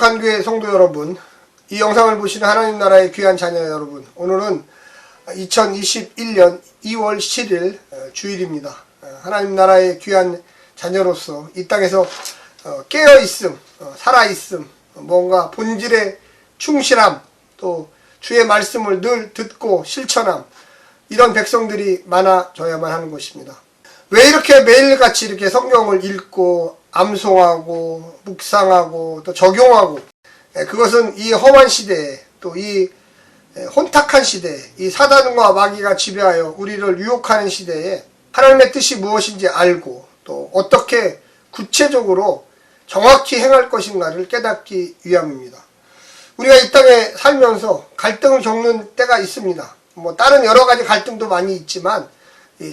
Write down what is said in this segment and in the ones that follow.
거룩한 교회 성도 여러분, 이 영상을 보시는 하나님 나라의 귀한 자녀 여러분, 오늘은 2021년 2월 7일 주일입니다. 하나님 나라의 귀한 자녀로서 이 땅에서 깨어있음, 살아있음, 뭔가 본질의 충실함, 또 주의 말씀을 늘 듣고 실천함, 이런 백성들이 많아져야만 하는 것입니다. 왜 이렇게 매일같이 이렇게 성경을 읽고 암송하고 묵상하고 또 적용하고, 그것은 이 험한 시대에, 또 이 혼탁한 시대에, 이 사단과 마귀가 지배하여 우리를 유혹하는 시대에 하나님의 뜻이 무엇인지 알고 또 어떻게 구체적으로 정확히 행할 것인가를 깨닫기 위함입니다. 우리가 이 땅에 살면서 갈등을 겪는 때가 있습니다. 다른 여러 가지 갈등도 많이 있지만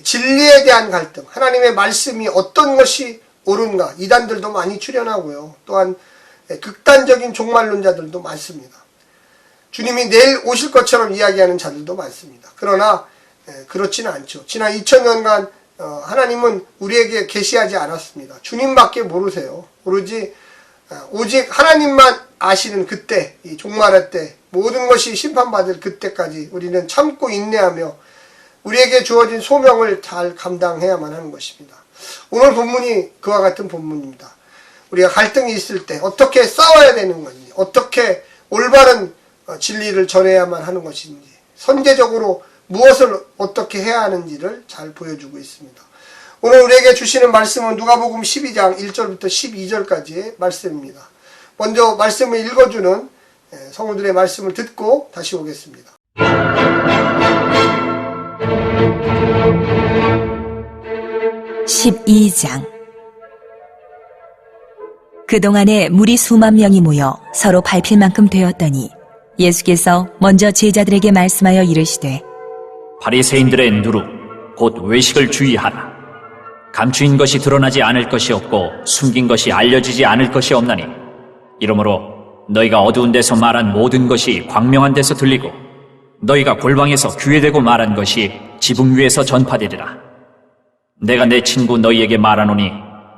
진리에 대한 갈등, 하나님의 말씀이 어떤 것이 옳은가, 이단들도 많이 출현하고요. 또한 극단적인 종말론자들도 많습니다. 주님이 내일 오실 것처럼 이야기하는 자들도 많습니다. 그러나 그렇지는 않죠. 지난 2000년간 하나님은 우리에게 계시하지 않았습니다. 주님밖에 모르세요. 오직 하나님만 아시는 그때, 이 종말의 때, 모든 것이 심판받을 그때까지 우리는 참고 인내하며 우리에게 주어진 소명을 잘 감당해야만 하는 것입니다. 오늘 본문이 그와 같은 본문입니다. 우리가 갈등이 있을 때 어떻게 싸워야 되는 건지, 어떻게 올바른 진리를 전해야만 하는 것인지, 선제적으로 무엇을 어떻게 해야 하는지를 잘 보여주고 있습니다. 오늘 우리에게 주시는 말씀은 누가복음 12장 1절부터 12절까지의 말씀입니다. 먼저 말씀을 읽어주는 성우들의 말씀을 듣고 다시 오겠습니다. 12장. 그동안에 무리 수만 명이 모여 서로 밟힐 만큼 되었더니 예수께서 먼저 제자들에게 말씀하여 이르시되, 바리새인들의 누룩 곧 외식을 주의하라. 감추인 것이 드러나지 않을 것이 없고 숨긴 것이 알려지지 않을 것이 없나니, 이러므로 너희가 어두운 데서 말한 모든 것이 광명한 데서 들리고 너희가 골방에서 귀에대고 말한 것이 지붕 위에서 전파되리라. 내가 내 친구 너희에게 말하노니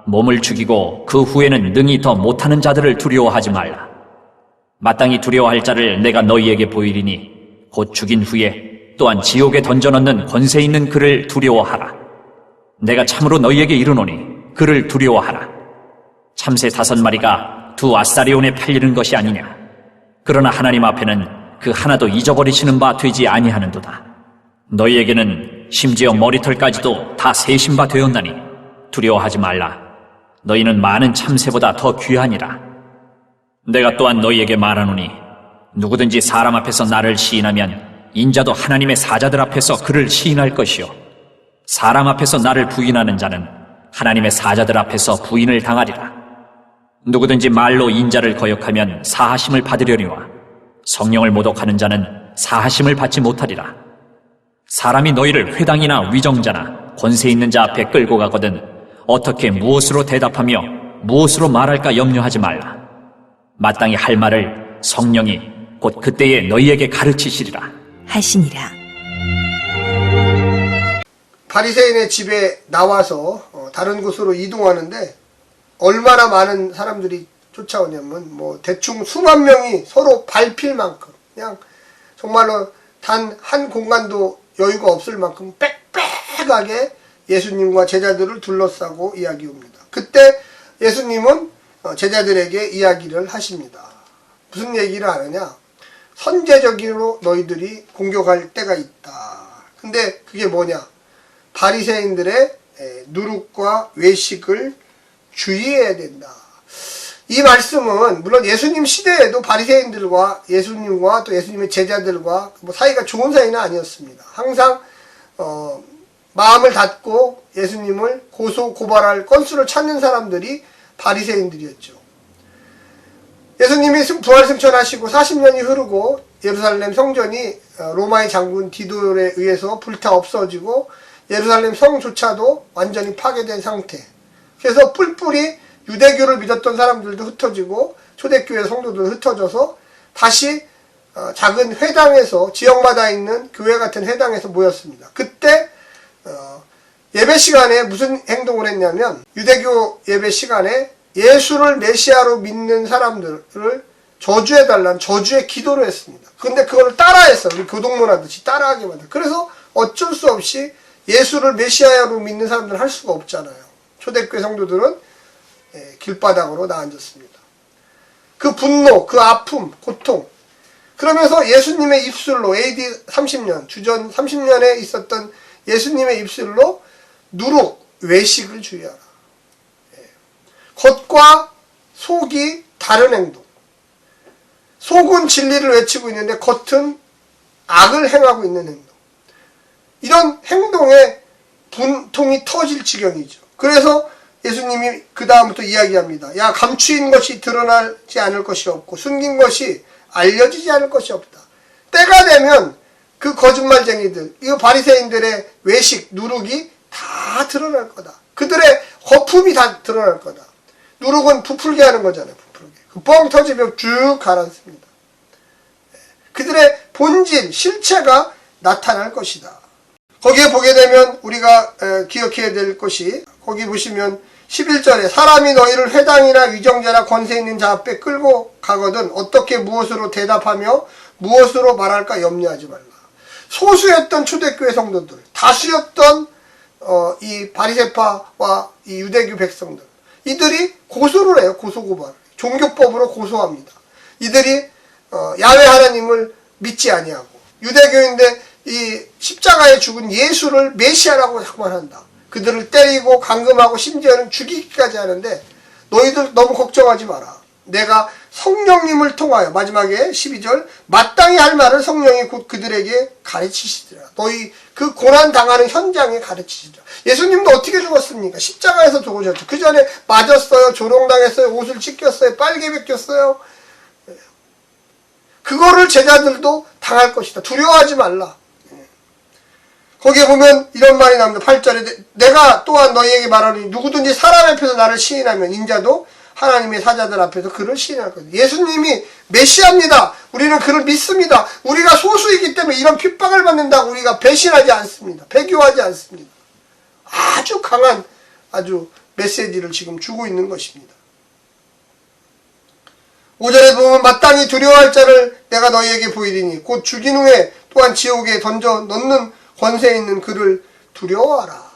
몸을 죽이고 그 후에는 능히 더 못하는 자들을 두려워하지 말라. 마땅히 두려워할 자를 내가 너희에게 보이리니 곧 죽인 후에 또한 지옥에 던져넣는 권세 있는 그를 두려워하라. 내가 참으로 너희에게 이르노니 그를 두려워하라. 참새 5마리가 두 아사리온에 팔리는 것이 아니냐. 그러나 하나님 앞에는 그 하나도 잊어버리시는 바 되지 아니하는도다. 너희에게는 심지어 머리털까지도 다 세신 바 되었나니 두려워하지 말라. 너희는 많은 참새보다 더 귀하니라. 내가 또한 너희에게 말하노니 누구든지 사람 앞에서 나를 시인하면 인자도 하나님의 사자들 앞에서 그를 시인할 것이요, 사람 앞에서 나를 부인하는 자는 하나님의 사자들 앞에서 부인을 당하리라. 누구든지 말로 인자를 거역하면 사하심을 받으려니와 성령을 모독하는 자는 사하심을 받지 못하리라. 사람이 너희를 회당이나 위정자나 권세 있는 자 앞에 끌고 가거든 어떻게 무엇으로 대답하며 무엇으로 말할까 염려하지 말라. 마땅히 할 말을 성령이 곧 그때에 너희에게 가르치시리라 하시니라. 바리새인의 집에 나와서 다른 곳으로 이동하는데 얼마나 많은 사람들이 쫓아오냐면 대충 수만 명이 서로 밟힐 만큼, 그냥 정말로 단 한 공간도 여유가 없을 만큼 빽빽하게 예수님과 제자들을 둘러싸고 이야기합니다. 그때 예수님은 제자들에게 이야기를 하십니다. 무슨 얘기를 하느냐? 선제적으로 너희들이 공격할 때가 있다. 근데 그게 뭐냐? 바리새인들의 누룩과 외식을 주의해야 된다. 이 말씀은 물론 예수님 시대에도 바리새인들과 예수님과 또 예수님의 제자들과 사이가 좋은 사이는 아니었습니다. 항상 마음을 닫고 예수님을 고소고발할 건수를 찾는 사람들이 바리새인들이었죠. 예수님이 부활 승천하시고 40년이 흐르고 예루살렘 성전이 로마의 장군 디도에 의해서 불타 없어지고 예루살렘 성조차도 완전히 파괴된 상태. 그래서 뿔뿔이 유대교를 믿었던 사람들도 흩어지고 초대교회 성도들도 흩어져서 다시 작은 회당에서, 지역마다 있는 교회 같은 회당에서 모였습니다. 그때 예배 시간에 무슨 행동을 했냐면, 유대교 예배 시간에 예수를 메시아로 믿는 사람들을 저주해달라는 저주의 기도를 했습니다. 근데 그걸 따라했어. 우리 교동문 하듯이 따라하게 만들어. 그래서 어쩔 수 없이 예수를 메시아로 믿는 사람들은 할 수가 없잖아요. 초대교회 성도들은 길바닥으로 나앉았습니다. 그 분노, 그 아픔, 고통. 그러면서 예수님의 입술로 AD 30년, 주전 30년에 있었던 예수님의 입술로 누룩, 외식을 주의하라. 겉과 속이 다른 행동. 속은 진리를 외치고 있는데 겉은 악을 행하고 있는 행동. 이런 행동에 분통이 터질 지경이죠. 그래서 예수님이 그 다음부터 이야기합니다. 야, 감추인 것이 드러나지 않을 것이 없고 숨긴 것이 알려지지 않을 것이 없다. 때가 되면 그 거짓말쟁이들, 이 바리새인들의 외식, 누룩이 다 드러날 거다. 그들의 거품이 다 드러날 거다. 누룩은 부풀게 하는 거잖아요. 부풀게. 그 뻥 터지면 쭉 가라앉습니다. 그들의 본질, 실체가 나타날 것이다. 거기에 보게 되면 우리가 기억해야 될 것이, 거기 보시면 11절에 사람이 너희를 회당이나 위정자나 권세 있는 자 앞에 끌고 가거든 어떻게 무엇으로 대답하며 무엇으로 말할까 염려하지 말라. 소수였던 초대교회 성도들, 다수였던 이 바리새파와 이 유대교 백성들, 이들이 고소를 해요. 고소고발. 종교법으로 고소합니다. 이들이 야훼 하나님을 믿지 아니하고 유대교인데 이 십자가에 죽은 예수를 메시아라고 자꾸만 한다. 그들을 때리고 감금하고 심지어는 죽이기까지 하는데 너희들 너무 걱정하지 마라. 내가 성령님을 통하여 마지막에 12절 마땅히 할 말을 성령이 곧 그들에게 가르치시더라. 너희 그 고난당하는 현장에 가르치시더라. 예수님도 어떻게 죽었습니까? 십자가에서 죽으셨죠. 그 전에 맞았어요. 조롱당했어요. 옷을 찢겼어요. 빨개 벗겼어요. 그거를 제자들도 당할 것이다. 두려워하지 말라. 거기에 보면 이런 말이 나옵니다. 8절에 내가 또한 너희에게 말하노니 누구든지 사람 앞에서 나를 시인하면 인자도 하나님의 사자들 앞에서 그를 시인할 것이다. 예수님이 메시아입니다. 우리는 그를 믿습니다. 우리가 소수이기 때문에 이런 핍박을 받는다고 우리가 배신하지 않습니다. 배교하지 않습니다. 아주 강한 아주 메시지를 지금 주고 있는 것입니다. 5절에 보면 마땅히 두려워할 자를 내가 너희에게 보이리니 곧 죽인 후에 또한 지옥에 던져 넣는 권세 있는 그를 두려워하라.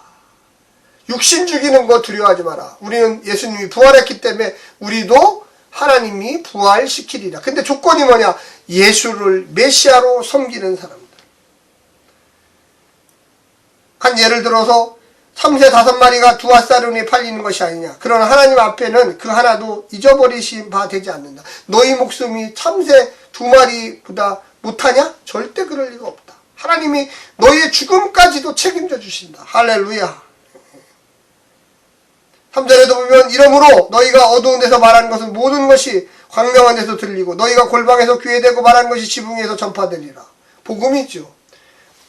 육신 죽이는 거 두려워하지 마라. 우리는 예수님이 부활했기 때문에 우리도 하나님이 부활시키리라. 근데 조건이 뭐냐? 예수를 메시아로 섬기는 사람들. 한 예를 들어서 3새 5마리가 두 앗사르니 팔리는 것이 아니냐. 그러나 하나님 앞에는 그 하나도 잊어버리신 바 되지 않는다. 너희 목숨이 참새 2마리보다 못하냐? 절대 그럴 리가 없다. 하나님이 너희의 죽음까지도 책임져 주신다. 할렐루야. 3절에도 보면 이러므로 너희가 어두운 데서 말하는 것은 모든 것이 광명한 데서 들리고 너희가 골방에서 귀에 대고 말하는 것이 지붕에서 전파되리라. 복음이죠.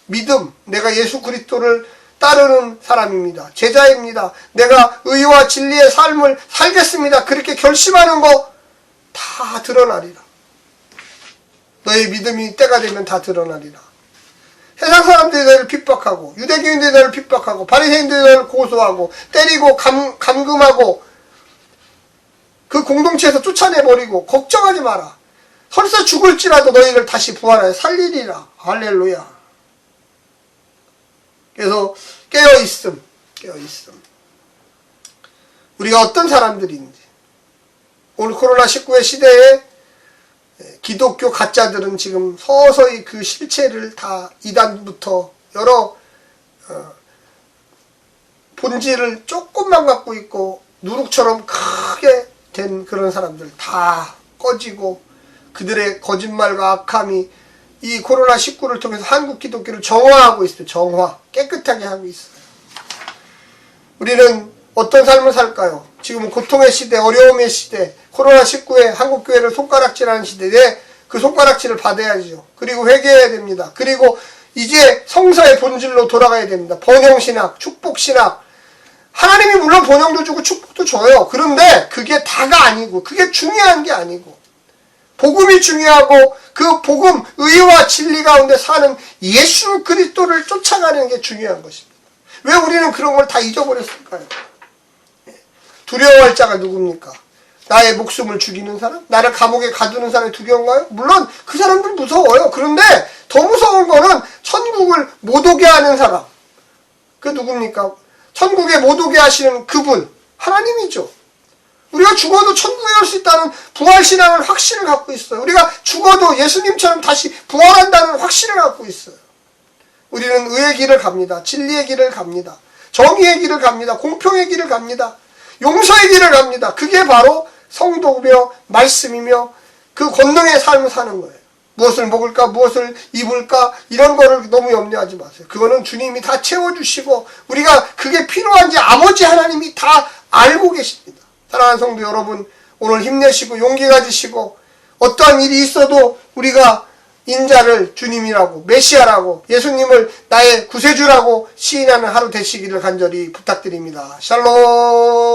믿음. 내가 예수 그리스도를 따르는 사람입니다. 제자입니다. 내가 의와 진리의 삶을 살겠습니다. 그렇게 결심하는 거 다 드러나리라. 너의 믿음이 때가 되면 다 드러나리라. 세상 사람들이 너를 핍박하고 유대교인들이 너를 핍박하고 바리새인들이 너를 고소하고 때리고 감금하고 그 공동체에서 쫓아내버리고 걱정하지 마라. 설사 죽을지라도 너희를 다시 부활하여 살리리라. 할렐루야. 그래서 깨어있음. 우리가 어떤 사람들인지 오늘 코로나19의 시대에 기독교 가짜들은 지금 서서히 그 실체를 다 이단부터 여러 본질을 조금만 갖고 있고 누룩처럼 크게 된 그런 사람들 다 꺼지고 그들의 거짓말과 악함이 이 코로나19를 통해서 한국 기독교를 정화하고 있어요. 정화. 깨끗하게 하고 있어요. 우리는 어떤 삶을 살까요? 지금은 고통의 시대, 어려움의 시대, 코로나19에 한국교회를 손가락질하는 시대에 그 손가락질을 받아야죠. 그리고 회개해야 됩니다. 그리고 이제 성사의 본질로 돌아가야 됩니다. 번영신학, 축복신학. 하나님이 물론 번영도 주고 축복도 줘요. 그런데 그게 다가 아니고, 그게 중요한 게 아니고, 복음이 중요하고 그 복음, 의와 진리 가운데 사는 예수 그리스도를 쫓아가는 게 중요한 것입니다. 왜 우리는 그런 걸 다 잊어버렸을까요? 두려워할 자가 누굽니까? 나의 목숨을 죽이는 사람? 나를 감옥에 가두는 사람이 두려운가요? 물론 그 사람들 무서워요. 그런데 더 무서운 거는 천국을 못 오게 하는 사람. 그 누굽니까? 천국에 못 오게 하시는 그분, 하나님이죠. 우리가 죽어도 천국에 올 수 있다는 부활신앙을 확신을 갖고 있어요. 우리가 죽어도 예수님처럼 다시 부활한다는 확신을 갖고 있어요. 우리는 의의 길을 갑니다. 진리의 길을 갑니다. 정의의 길을 갑니다. 공평의 길을 갑니다. 용서의 길을 갑니다. 그게 바로 성도며 말씀이며 그 권능의 삶을 사는 거예요. 무엇을 먹을까, 무엇을 입을까, 이런 거를 너무 염려하지 마세요. 그거는 주님이 다 채워주시고 우리가 그게 필요한지 아버지 하나님이 다 알고 계십니다. 사랑하는 성도 여러분, 오늘 힘내시고 용기 가지시고 어떠한 일이 있어도 우리가 인자를 주님이라고, 메시아라고, 예수님을 나의 구세주라고 시인하는 하루 되시기를 간절히 부탁드립니다. 샬롬.